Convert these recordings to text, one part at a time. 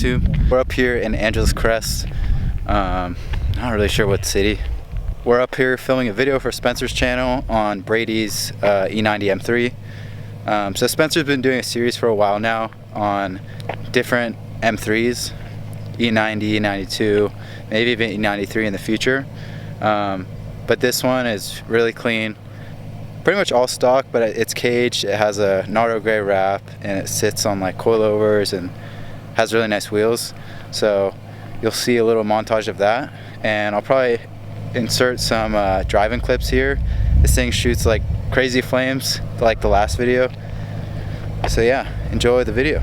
YouTube. We're up here in Angeles Crest. Not really sure what city. We're up here filming a video for Spencer's channel on Brady's e90 M3. So Spencer's been doing a series for a while now on different M3s, E90, E92, maybe even E93 in the future. But this one is really clean. Pretty much all stock, but it's caged. It has a nardo gray wrap and it sits on like coilovers and has really nice wheels. So you'll see a little montage of that, and I'll probably insert some driving clips here. This thing shoots like crazy flames like the last video. So yeah, enjoy the video.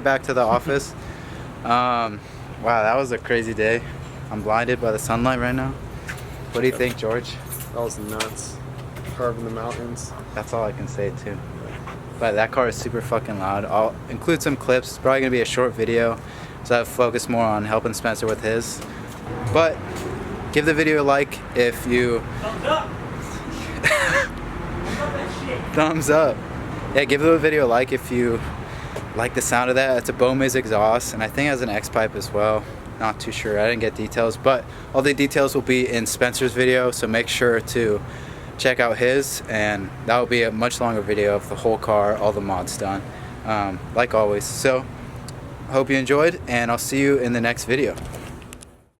headed back to the office. Wow, that was a crazy day. I'm blinded by the sunlight right now. What do you think, George? That was nuts. Carving the mountains. That's all I can say too. But that car is super fucking loud. I'll include some clips. It's probably gonna be a short video, so I've focused more on helping Spencer with his. But give the video a like if you... Thumbs up! Thumbs up. Yeah, give the video a like if you like the sound of that. It's a Bomiz exhaust, and I think it has an X-pipe as well. Not too sure, I didn't get details, but all the details will be in Spencer's video, so make sure to check out his, and that will be a much longer video of the whole car, all the mods done, like always. So I hope you enjoyed, and I'll see you in the next video.